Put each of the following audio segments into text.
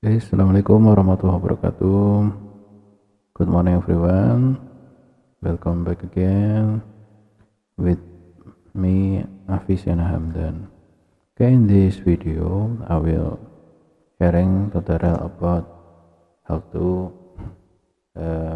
Assalamualaikum warahmatullahi wabarakatuh. Good morning everyone. Welcome back again with me Afisana Hamdan. Okay, in this video I will sharing tutorial about how to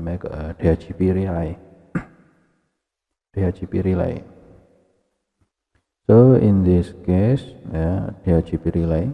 make a DHCP relay. DHCP relay. So in this case, DHCP relay.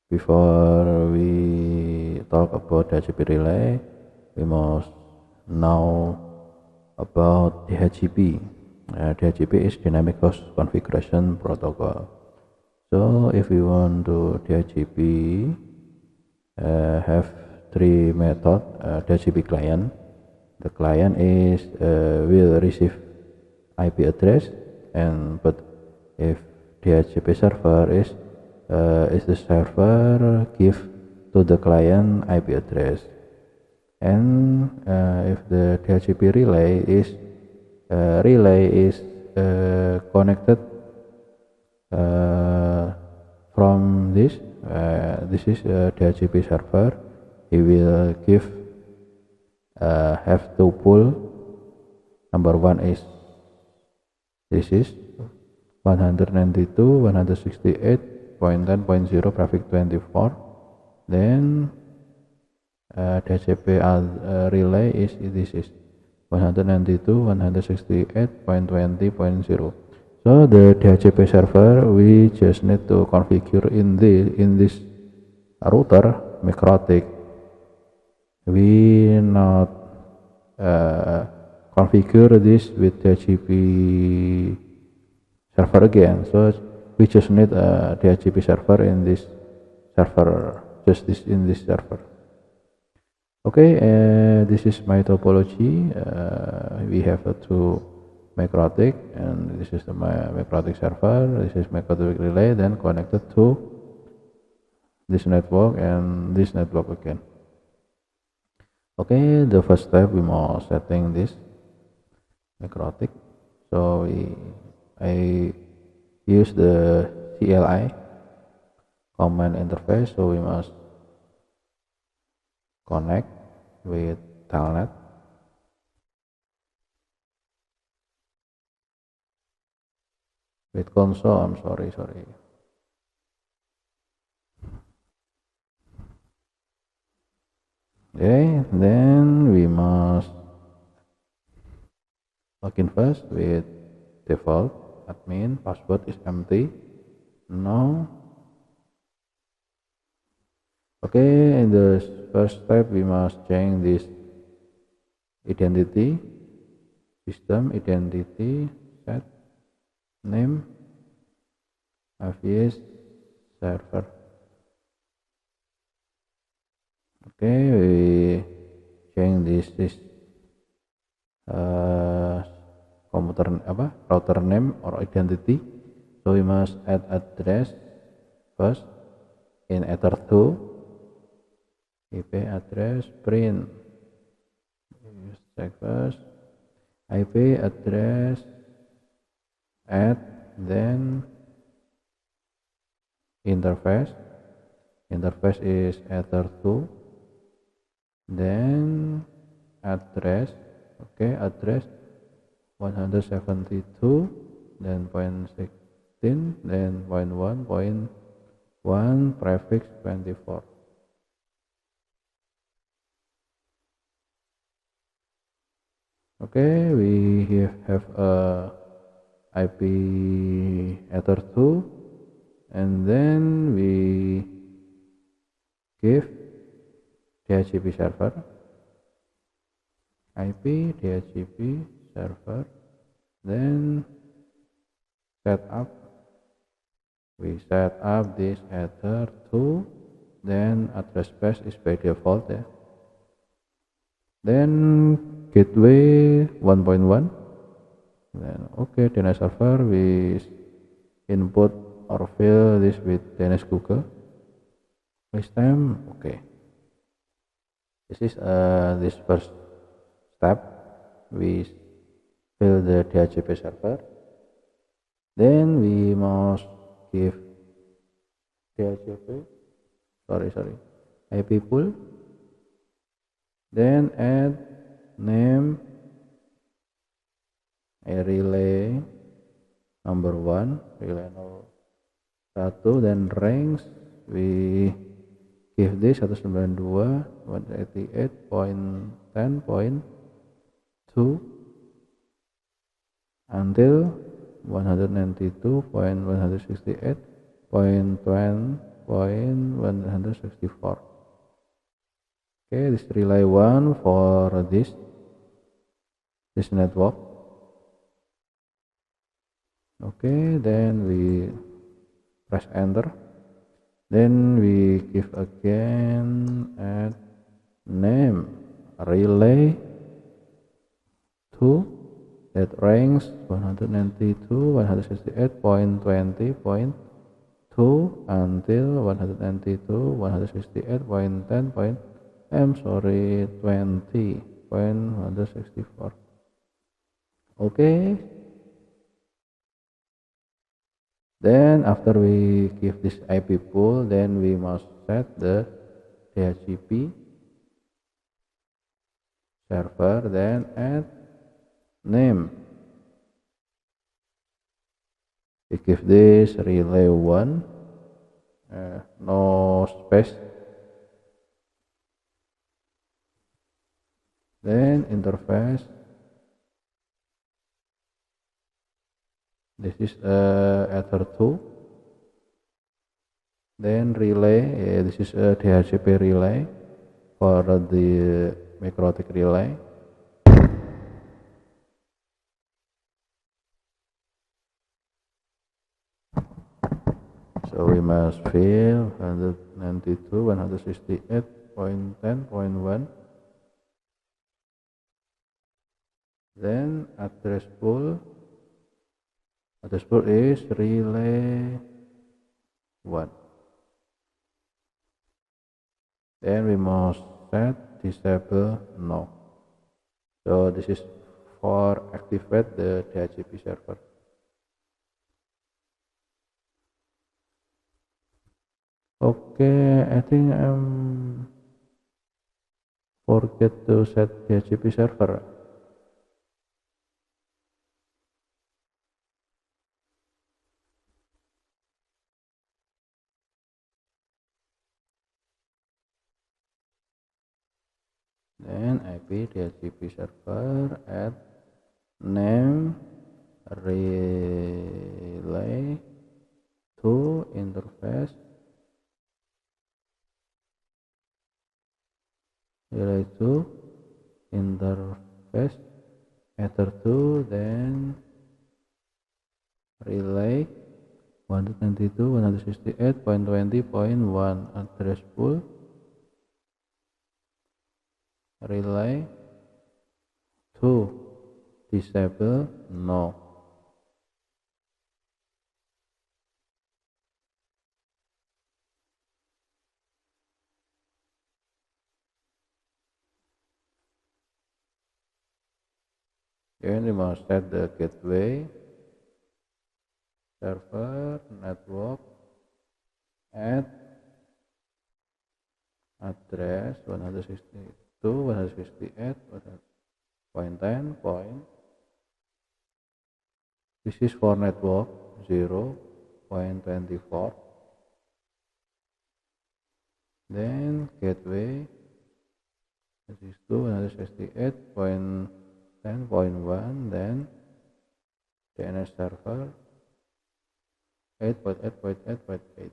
Before we talk about DHCP relay, we must know about DHCP. DHCP is Dynamic Host Configuration Protocol. So if we want to DHCP, have three method. DHCP client. The client is will receive IP address, and but if DHCP server is the server give to the client IP address, and if the DHCP relay is connected from this is DHCP server. He will give have tuple. Number one is this is 192.168.10.0 prefix 24. Then DHCP relay is this is 192.168.20.0. So the DHCP server we just need to configure in this router Mikrotik. We not configure this with DHCP server again. So we just need a DHCP server in this server, in this server. Okay, this is my topology. We have two Mikrotik, and this is the Mikrotik server. This is Mikrotik relay, then connected to this network and this network again. Okay, the first step we must setting this Mikrotik. So I use the CLI command interface. So we must connect with telnet. With console, I'm sorry. Okay, then we must login first with default admin, password is empty. No. Okay, in the first step we must change this identity, system identity, set name, AVS server. Okay, we change this router name or identity. So we must add address first in ether2 IP address print. Check first IP address add, then interface is ether2, then address. Okay, address 172, then 0.16, then 0.1 prefix 24. Okay, we have a IP ether2, and then we give DHCP server IP DHCP server, then we set up this ether2, then address space is by default, then gateway 1.1, then okay, DNS server we input or fill this with DNS Google. This time okay, this is this first step. We fill the DHCP server, then we must give DHCP, sorry, IP pool, then add name a relay number 1, relay 1, then ranks we give this 192.188.10.2 until 192.168.20.164. Okay, this relay 1 for this network. Okay, then we press enter, then we give again add name relay 2 that ranks 192.168.20.2 until 192.168.20.164. Okay, then after we give this IP pool, then we must set the DHCP server, then add name. We give this relay 1, no space, then interface, this is Ether 2, then relay, this is a DHCP relay for the MikroTik relay. So we must fill 192.168.10.1, then address pool is relay 1, then we must set disable no. So this is for activate the DHCP server. Okay, I think I'm forget to set DHCP server. Then IP DHCP server add name relay to interface relay to interface Ether 2, then relay 192.168.20.1 address pool relay 2 disable no. Then we must set the gateway server network at address 162.168.10. This is for network 0.24. Then gateway this is 168.10.1, then DNS server 8.8.8.8.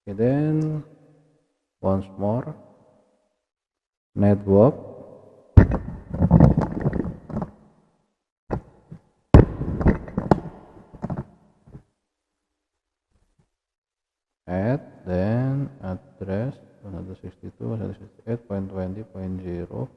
Okay, then once more network add, then address 162.168.20.0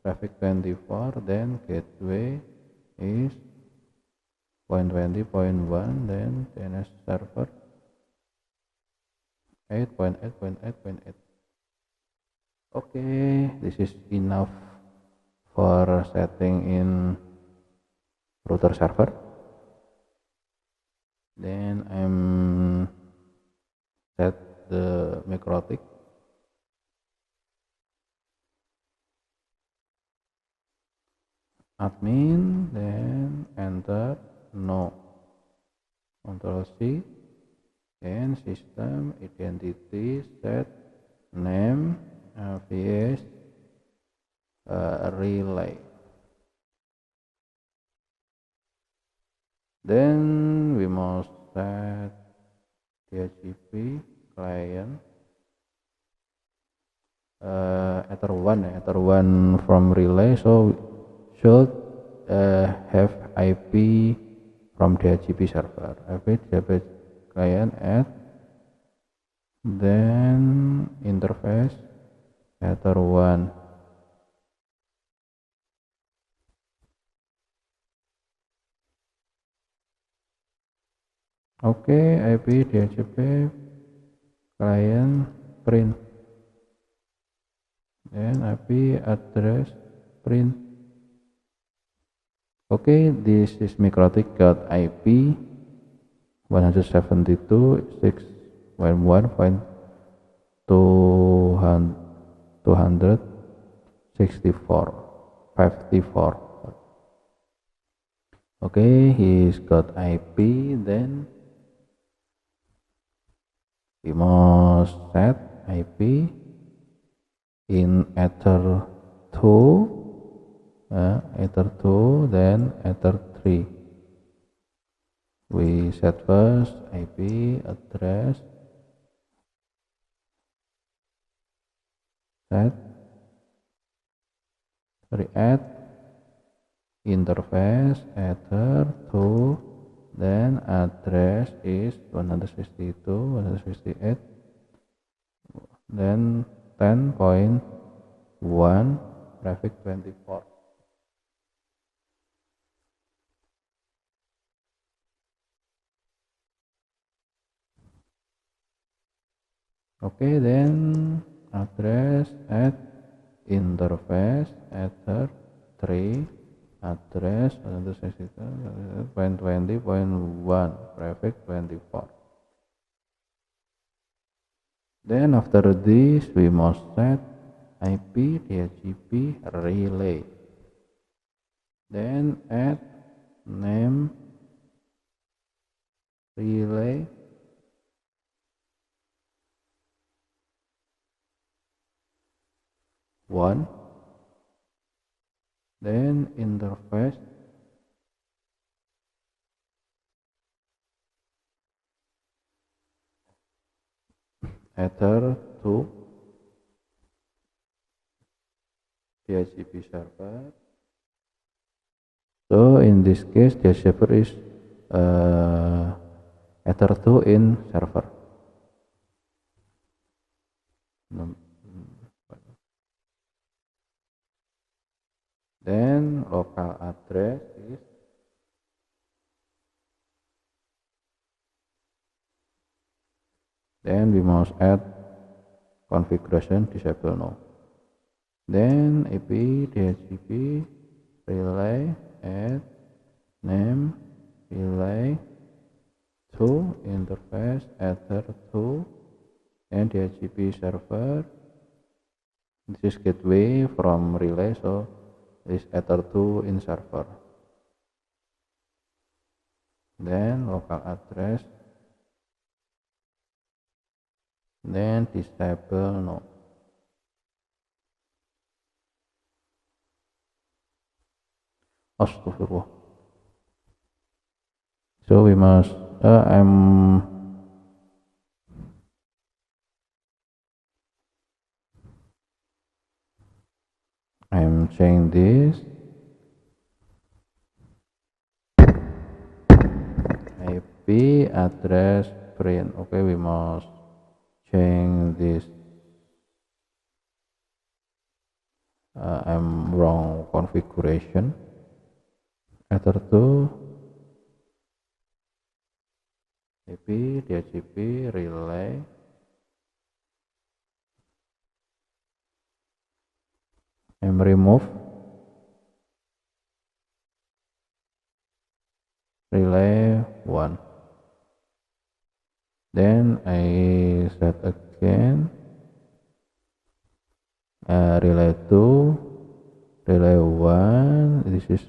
traffic 24, then gateway is 0.20.1, then DNS server 8.8.8.8. Okay, this is enough for setting in router server. Then I'm set the MikroTik. Admin, then enter no. Control C, then system identity set name vs relay. Then we must set DHCP client ether1 from relay, so should have IP from DHCP server. IP DHCP client add, then interface ether1. Okay, IP DHCP client print, then IP address print. Okay, this is MikroTik.ip 107.264. Okay, he's got IP, then we must set IP in ether2, ether2, then ether3. We set first IP address, set, add interface ether2, then address is 162.168, then 10.1 traffic 24. Okay, then address at interface ether3 address 162.20.1 traffic 24. Then after this we must set IP DHCP relay, then add name relay, one, then interface ether2 DHCP server. So in this case the server is ether2 in server. Then local address is then we must add configuration disable no. Then IP DHCP relay add name relay to interface ether2 and DHCP server. This is gateway from relay, so this ether2 in server. Then local address, then disable no. Astagfirullah. So we must I'm saying this IP address print. Okay, we must change this. I'm wrong configuration. Ether2 IP DHCP relay and remove relay 1. Then I reset again. Relay 2, relay 1. This is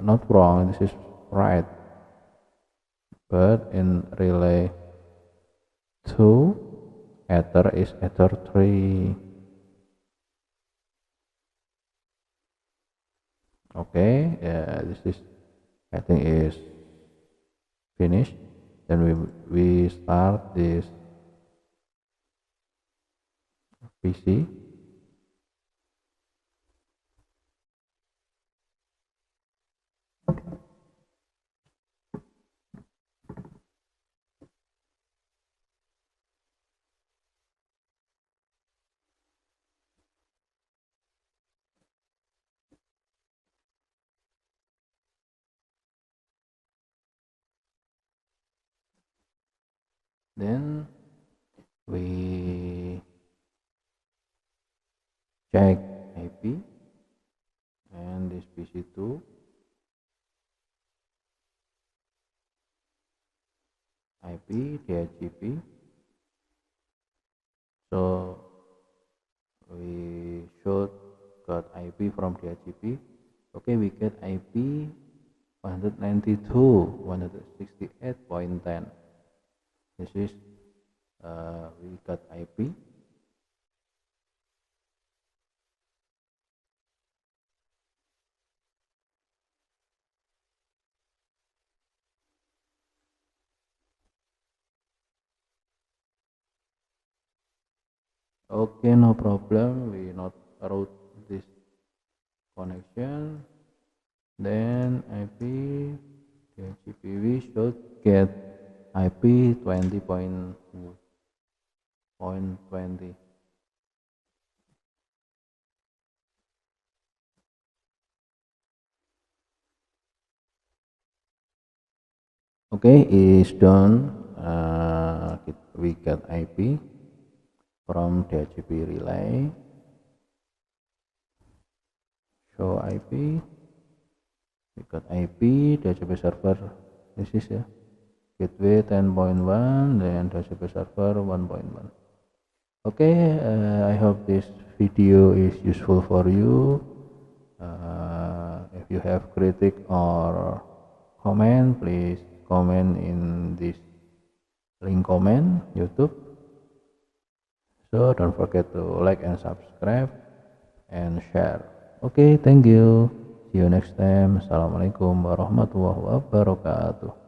not wrong, this is right, but in relay 2 ether is ether 3. Okay, this is, I think, is finished. Then we start this PC. Then we check IP and this PC2 IP DHCP. So we should got IP from DHCP. Okay, we get IP 192.168.10. This is we got IP. Okay, no problem, we not route this connection. Then IP DHCP, we should get IP 20.20. Okay, is done. We get IP from DHCP relay. Show IP. We got IP DHCP server. This is gateway 10.1 then DHCP server 1.1. Okay, I hope this video is useful for you. If you have critic or comment, please comment in this link comment YouTube. So don't forget to like and subscribe and share. Okay, thank you. See you next time. Assalamualaikum warahmatullahi wabarakatuh.